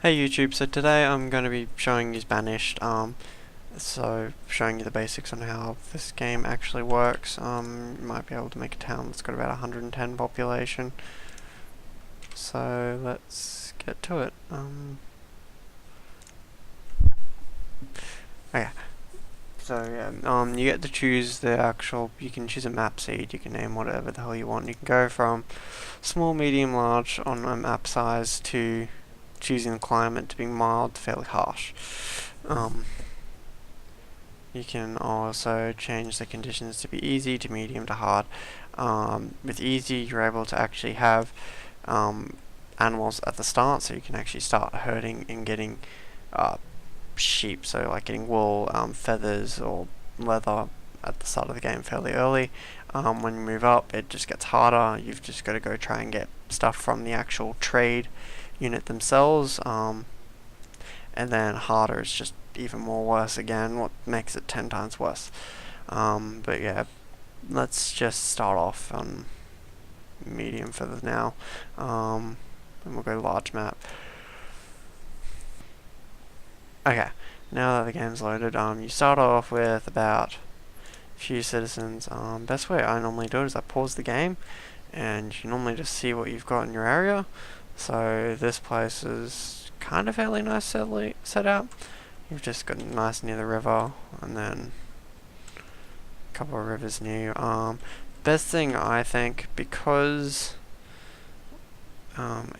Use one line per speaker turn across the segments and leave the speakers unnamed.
Hey YouTube, so today I'm going to be showing you Banished, showing you the basics on how this game actually works. You might be able to make a town that's got about 110 population, so let's get to it. Okay, you get to choose you can choose a map seed, you can name whatever the hell you want. You can go from small, medium, large on a map size to choosing the climate to being mild to fairly harsh. You can also change the conditions to be easy, to medium, to hard. With easy, you're able to actually have animals at the start, so you can actually start herding and getting sheep, so like getting wool, feathers, or leather at the start of the game fairly early. When you move up, it just gets harder. You've just got to go try and get stuff from the actual trade unit themselves, and then harder is just even more worse again, what makes it 10 times worse. But yeah, let's just start off on medium for the now, and we'll go large map. Okay, now that the game's loaded, you start off with about a few citizens. Best way I normally do it is I pause the game, and you normally just see what you've got in your area. So this place is kind of fairly nice set out. You've just got nice near the river, and then a couple of rivers near you. Best thing I think, because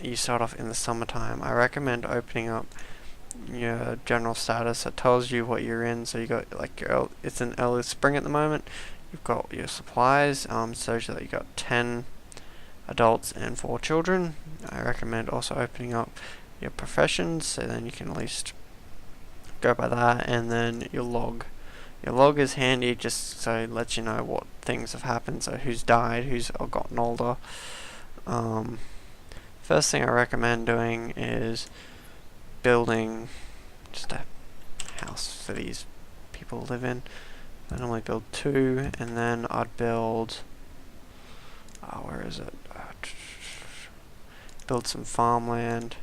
you start off in the summertime, I recommend opening up your general status. It tells you what you're in. So you got it's in early spring at the moment. You've got your supplies. So that you got 10 adults and 4 children. I recommend also opening up your professions, so then you can at least go by that. And then your log. Your log is handy just so it lets you know what things have happened, so who's died, who's gotten older. First thing I recommend doing is building just a house for these people to live in. I normally build 2, and then I'd build where is it? Build some farmland,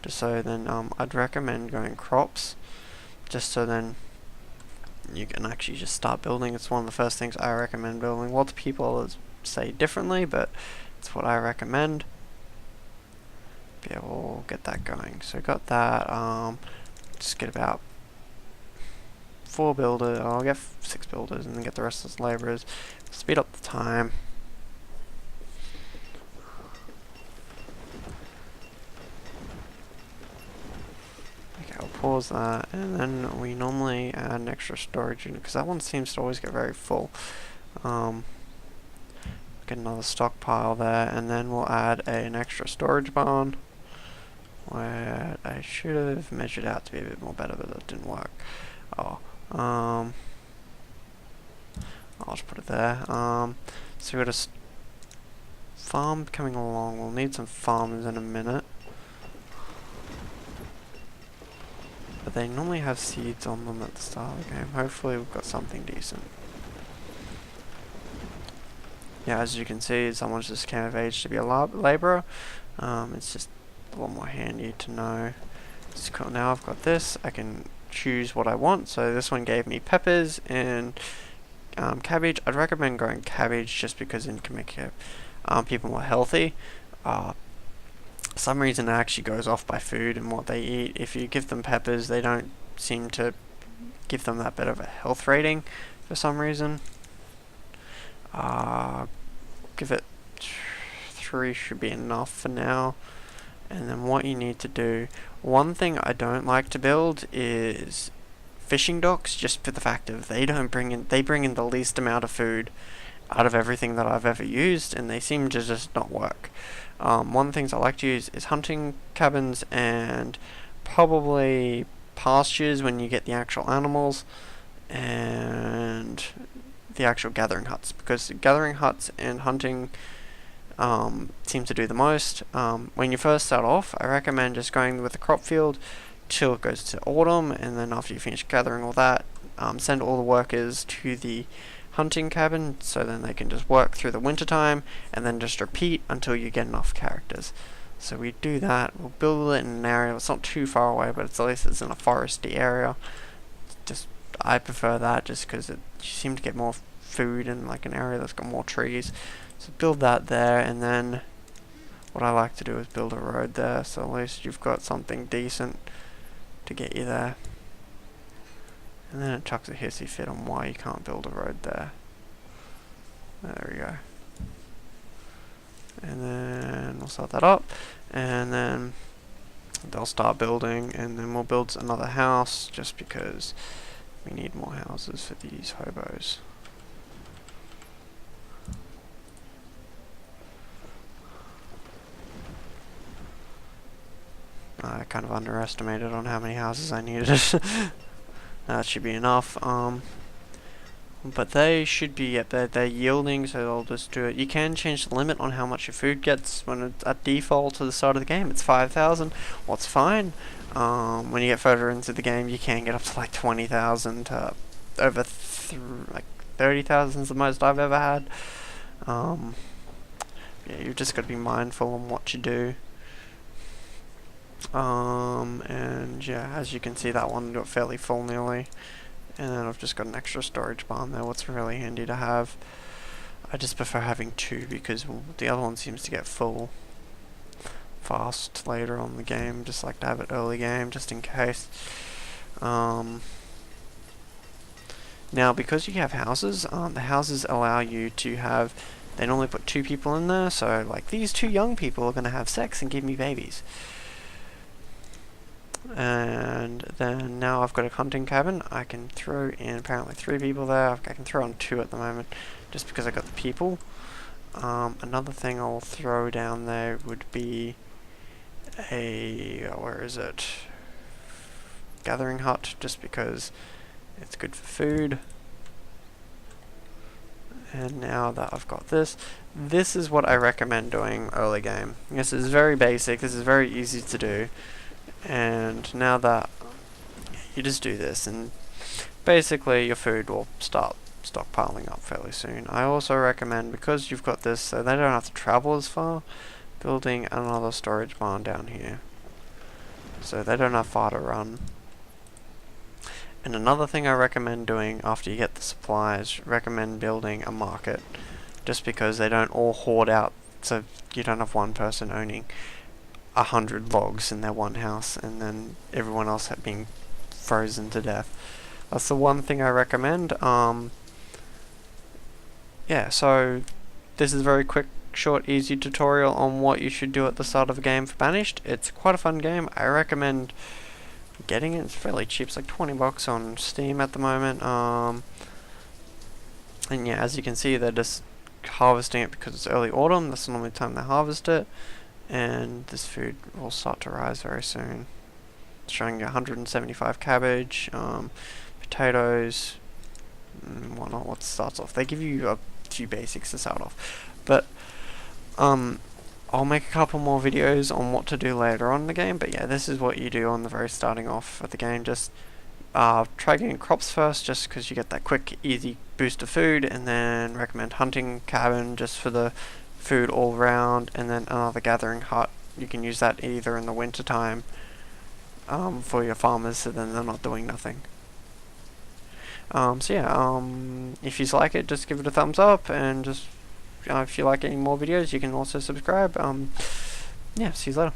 just so then I'd recommend going crops, just so then you can actually just start building. It's one of the first things I recommend building. Lots of people say differently, but it's what I recommend. Yeah, we'll get that going. So got that. Just get about 4 builders. I'll get 6 builders, and then get the rest of the laborers. Speed up the time. I'll pause that, and then we normally add an extra storage unit, because that one seems to always get very full. Get another stockpile there, and then we'll add an extra storage barn, where I should have measured out to be a bit more better, but that didn't work. I'll just put it there. So we got a farm coming along. We'll need some farmers in a minute. But they normally have seeds on them at the start of the game. Hopefully we've got something decent. Yeah, as you can see, someone's just came of age to be a labourer. It's just a lot more handy to know. It's cool. Now I've got this, I can choose what I want. So this one gave me peppers and cabbage. I'd recommend going cabbage just because it can make people more healthy. Some reason it actually goes off by food and what they eat. If you give them peppers, they don't seem to give them that bit of a health rating for some reason. Give it 3 should be enough for now. And then what you need to do, one thing I don't like to build is fishing docks, just for the fact of they bring in the least amount of food out of everything that I've ever used, and they seem to just not work. One of the things I like to use is hunting cabins and probably pastures when you get the actual animals, and the actual gathering huts, because gathering huts and hunting seem to do the most. When you first start off, I recommend just going with the crop field till it goes to autumn, and then after you finish gathering all that, send all the workers to the hunting cabin, so then they can just work through the winter time, and then just repeat until you get enough characters. So we do that. We'll build it in an area. It's not too far away, but at least it's in a foresty area. Just I prefer that just because you seem to get more food in like an area that's got more trees. So build that there, and then what I like to do is build a road there, so at least you've got something decent to get you there. And then it chucks a hissy fit on why you can't build a road there. There we go. And then we'll start that up, and then they'll start building, and then we'll build another house just because we need more houses for these hobos. I kind of underestimated on how many houses I needed. That should be enough. But they should be they're yielding, so they'll just do it. You can change the limit on how much your food gets. When it's at default to the start of the game, it's 5,000. Well, it's fine. When you get further into the game, you can get up to like 20,000 to over like 30,000 is the most I've ever had. Yeah, you've just got to be mindful on what you do. And yeah, as you can see, that one got fairly full nearly. And then I've just got an extra storage barn there, what's really handy to have. I just prefer having two because the other one seems to get full fast later on in the game. Just like to have it early game, just in case. Now, because you have houses, the houses allow you to have, they normally put 2 people in there, so like these 2 young people are going to have sex and give me babies. And then now I've got a hunting cabin. I can throw in apparently 3 people there. I can throw on 2 at the moment just because I got the people. Another thing I'll throw down there would be a, where is it? Gathering hut, just because it's good for food. And now that I've got this is what I recommend doing early game. This is very basic, this is very easy to do. And now that you just do this, and basically your food will start stockpiling up fairly soon. I also recommend, because you've got this so they don't have to travel as far, building another storage barn down here so they don't have far to run. And another thing I recommend doing after you get the supplies, recommend building a market, just because they don't all hoard out, so you don't have one person owning 100 logs in their one house and then everyone else being frozen to death. That's the one thing I recommend. Yeah, so this is a very quick, short, easy tutorial on what you should do at the start of a game for Banished. It's quite a fun game. I recommend getting it. It's fairly cheap. It's like 20 bucks on Steam at the moment. And yeah, as you can see, they're just harvesting it because it's early autumn. That's normally the time they harvest it. And this food will start to rise very soon. It's showing you 175 cabbage, potatoes, and whatnot. What starts off? They give you a few basics to start off, but I'll make a couple more videos on what to do later on in the game. But yeah, this is what you do on the very starting off of the game. Just try getting crops first, just because you get that quick, easy boost of food, and then recommend hunting cabin just for the food all round, and then another gathering hut. You can use that either in the winter time for your farmers, so then they're not doing nothing. So yeah, if you like it, just give it a thumbs up, and just if you like any more videos, you can also subscribe. Yeah, see you later.